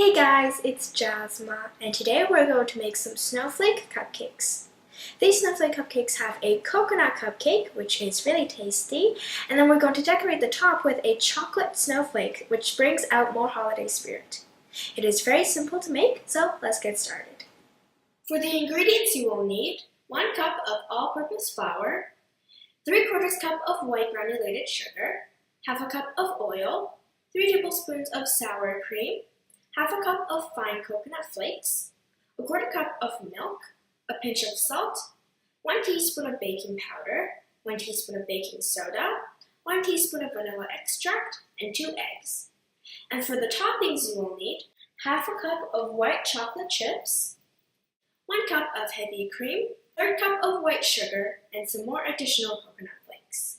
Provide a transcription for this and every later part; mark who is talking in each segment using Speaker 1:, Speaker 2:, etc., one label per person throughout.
Speaker 1: Hey guys, it's Jasma, and today we're going to make some snowflake cupcakes. These snowflake cupcakes have a coconut cupcake, which is really tasty, and then we're going to decorate the top with a chocolate snowflake, which brings out more holiday spirit. It is very simple to make, so let's get started. For the ingredients you will need 1 cup of all-purpose flour, 3/4 cup of white granulated sugar, half a cup of oil, 3 tablespoons of sour cream, half a cup of fine coconut flakes, 1/4 cup of milk, a pinch of salt, 1 teaspoon of baking powder, 1 teaspoon of baking soda, 1 teaspoon of vanilla extract, and 2 eggs. And for the toppings you will need half a cup of white chocolate chips, 1 cup of heavy cream, 1/3 cup of white sugar, and some more additional coconut flakes.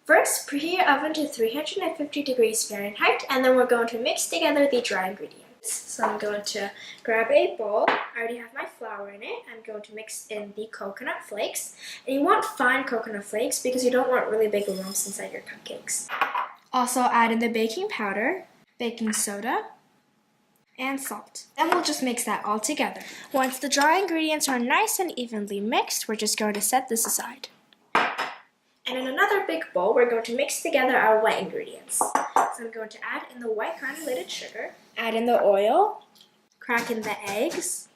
Speaker 1: First, preheat your oven to 350 degrees Fahrenheit, and then we're going to mix together the dry ingredients. So I'm going to grab a bowl. I already have my flour in it. I'm going to mix in the coconut flakes. And you want fine coconut flakes because you don't want really big lumps inside your cupcakes. Also add in the baking powder, baking soda, and salt. Then we'll just mix that all together. Once the dry ingredients are nice and evenly mixed, we're just going to set this aside. And in another big bowl, we're going to mix together our wet ingredients. So I'm going to add in the white granulated sugar, add in the oil, crack in the eggs,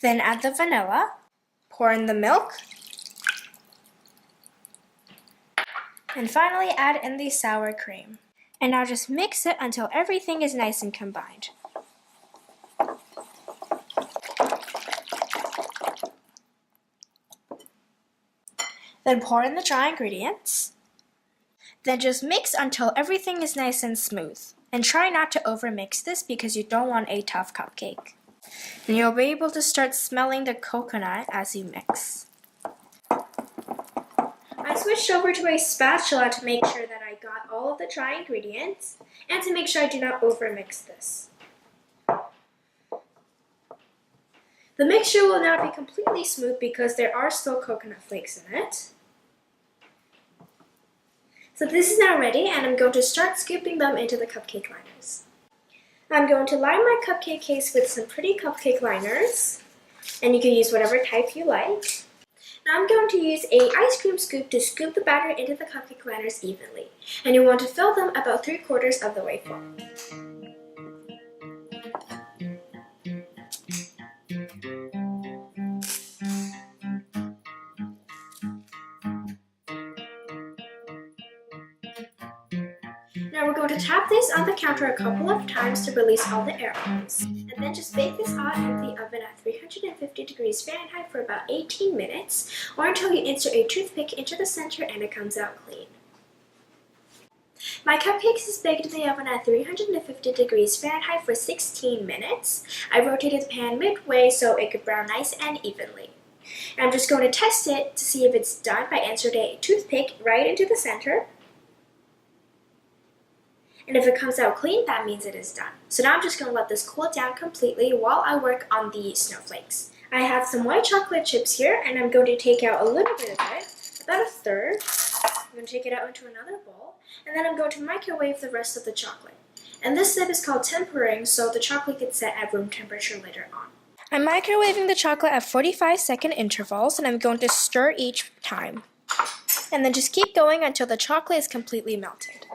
Speaker 1: then add the vanilla, pour in the milk, and finally add in the sour cream. And now just mix it until everything is nice and combined. Then pour in the dry ingredients. Then just mix until everything is nice and smooth. And try not to overmix this because you don't want a tough cupcake. And you'll be able to start smelling the coconut as you mix. I switched over to a spatula to make sure that I got all of the dry ingredients and to make sure I do not overmix this. The mixture will not be completely smooth because there are still coconut flakes in it. So this is now ready, and I'm going to start scooping them into the cupcake liners. I'm going to line my cupcake case with some pretty cupcake liners, and you can use whatever type you like. Now I'm going to use an ice cream scoop to scoop the batter into the cupcake liners evenly, and you want to fill them about 3/4 of the way full. Now we're going to tap this on the counter a couple of times to release all the air bubbles. And then just bake this hot in the oven at 350 degrees Fahrenheit for about 18 minutes, or until you insert a toothpick into the center and it comes out clean. My cupcakes is baked in the oven at 350 degrees Fahrenheit for 16 minutes. I rotated the pan midway so it could brown nice and evenly. And I'm just going to test it to see if it's done by inserting a toothpick right into the center. And if it comes out clean, that means it is done. So now I'm just going to let this cool down completely while I work on the snowflakes. I have some white chocolate chips here, and I'm going to take out a little bit of it, about 1/3. I'm going to take it out into another bowl, and then I'm going to microwave the rest of the chocolate. And this step is called tempering, so the chocolate gets set at room temperature later on. I'm microwaving the chocolate at 45-second intervals, and I'm going to stir each time. And then just keep going until the chocolate is completely melted.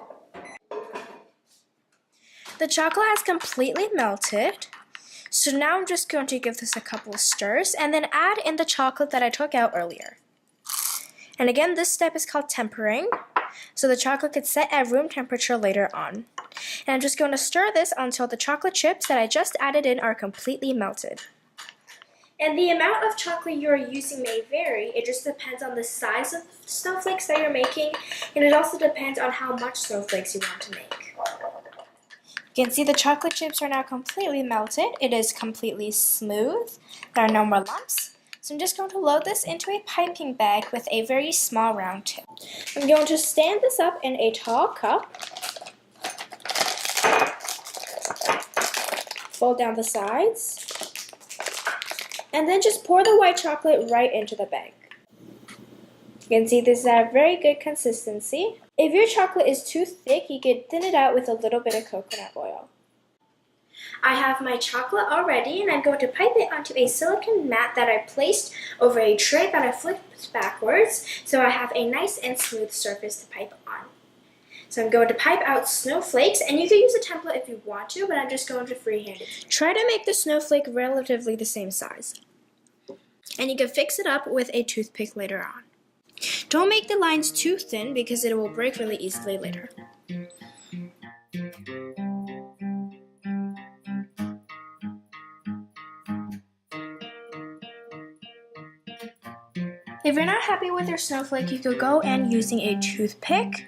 Speaker 1: The chocolate has completely melted, so now I'm just going to give this a couple of stirs and then add in the chocolate that I took out earlier. And again, this step is called tempering, so the chocolate gets set at room temperature later on. And I'm just going to stir this until the chocolate chips that I just added in are completely melted. And the amount of chocolate you are using may vary. It just depends on the size of snowflakes that you're making, and it also depends on how much snowflakes you want to make. You can see the chocolate chips are now completely melted. It is completely smooth. There are no more lumps. So I'm just going to load this into a piping bag with a very small round tip. I'm going to stand this up in a tall cup. Fold down the sides. And then just pour the white chocolate right into the bag. You can see this is a very good consistency. If your chocolate is too thick, you can thin it out with a little bit of coconut oil. I have my chocolate already, and I'm going to pipe it onto a silicone mat that I placed over a tray that I flipped backwards, so I have a nice and smooth surface to pipe on. So I'm going to pipe out snowflakes, and you can use a template if you want to, but I'm just going to freehand it. Try to make the snowflake relatively the same size. And you can fix it up with a toothpick later on. Don't make the lines too thin because it will break really easily later. If you're not happy with your snowflake, you could go and using a toothpick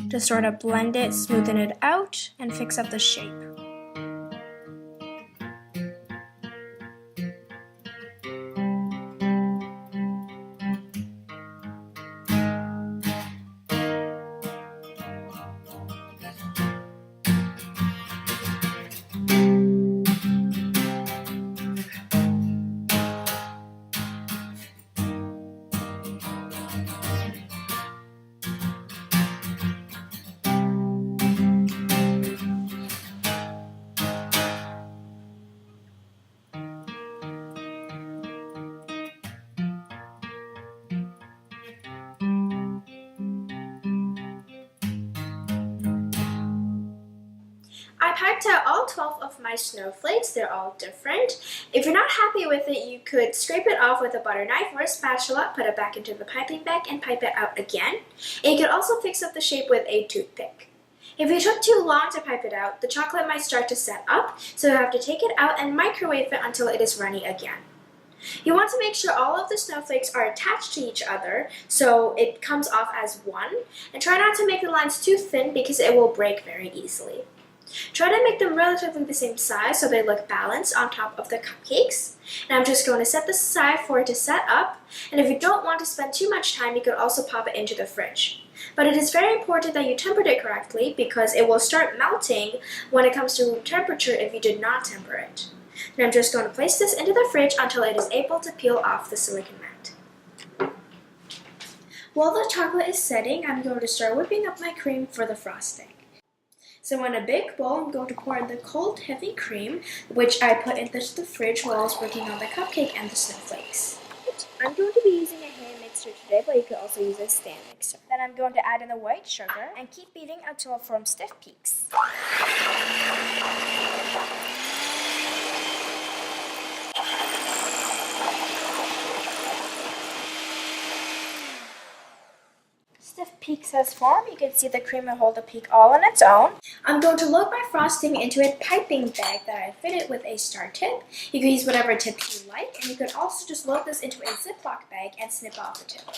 Speaker 1: to sort of blend it, smoothen it out, and fix up the shape. I piped out all 12 of my snowflakes. They're all different. If you're not happy with it, you could scrape it off with a butter knife or a spatula, put it back into the piping bag, and pipe it out again. And you could also fix up the shape with a toothpick. If it took too long to pipe it out, the chocolate might start to set up, so you have to take it out and microwave it until it is runny again. You want to make sure all of the snowflakes are attached to each other so it comes off as one, and try not to make the lines too thin because it will break very easily. Try to make them relatively the same size so they look balanced on top of the cupcakes. And I'm just going to set this aside for it to set up, and if you don't want to spend too much time, you could also pop it into the fridge. But it is very important that you tempered it correctly because it will start melting when it comes to room temperature if you did not temper it. And I'm just going to place this into the fridge until it is able to peel off the silicone mat. While the chocolate is setting, I'm going to start whipping up my cream for the frosting. So in a big bowl, I'm going to pour in the cold, heavy cream, which I put into the fridge while I was working on the cupcake and the snowflakes. I'm going to be using a hand mixer today, but you could also use a stand mixer. Then I'm going to add in the white sugar and keep beating until it forms stiff peaks. Stiff peaks has formed. You can see the cream will hold the peak all on its own. I'm going to load my frosting into a piping bag that I fitted with a star tip. You can use whatever tip you like, and you can also just load this into a Ziploc bag and snip off the tip.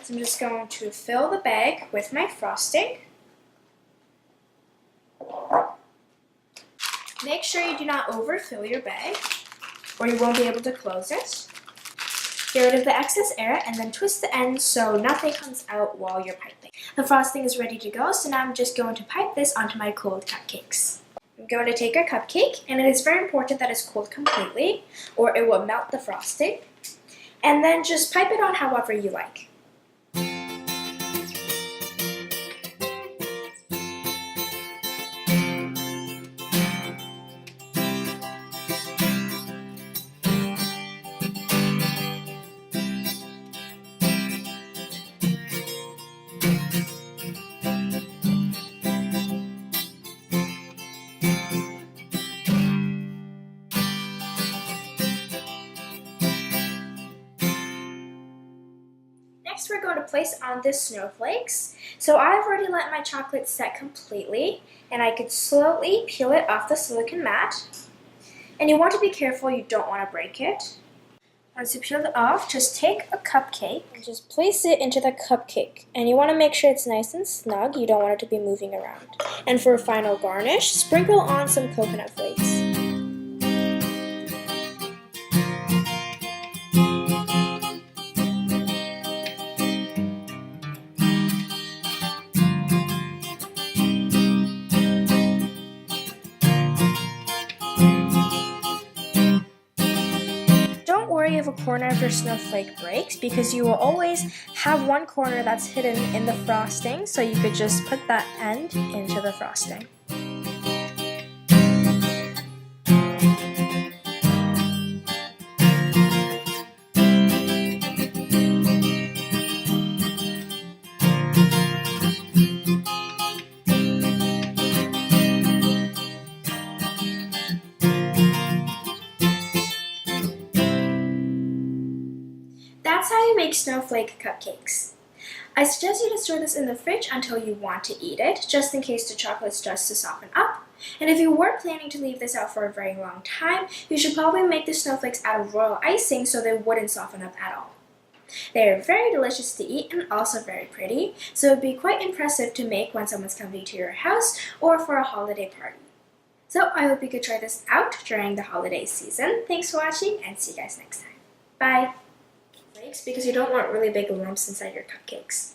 Speaker 1: So I'm just going to fill the bag with my frosting. Make sure you do not overfill your bag, or you won't be able to close it. Get rid of the excess air and then twist the ends so nothing comes out while you're piping. The frosting is ready to go, so now I'm just going to pipe this onto my cold cupcakes. I'm going to take a cupcake, and it is very important that it's cooled completely or it will melt the frosting. And then just pipe it on however you like. Next, we're going to place on the snowflakes. So I've already let my chocolate set completely, and I could slowly peel it off the silicone mat. And you want to be careful, you don't want to break it. Once you peel it off, just take a cupcake and just place it into the cupcake. And you want to make sure it's nice and snug, you don't want it to be moving around. And for a final garnish, sprinkle on some coconut flakes. Don't worry if a corner of your snowflake breaks, because you will always have one corner that's hidden in the frosting, so you could just put that end into the frosting. That's how you make snowflake cupcakes. I suggest you to store this in the fridge until you want to eat it, just in case the chocolate starts to soften up. And if you were planning to leave this out for a very long time, you should probably make the snowflakes out of royal icing so they wouldn't soften up at all. They are very delicious to eat and also very pretty, so it would be quite impressive to make when someone's coming to your house or for a holiday party. So I hope you could try this out during the holiday season. Thanks for watching, and see you guys next time. Bye! Because you don't want really big lumps inside your cupcakes.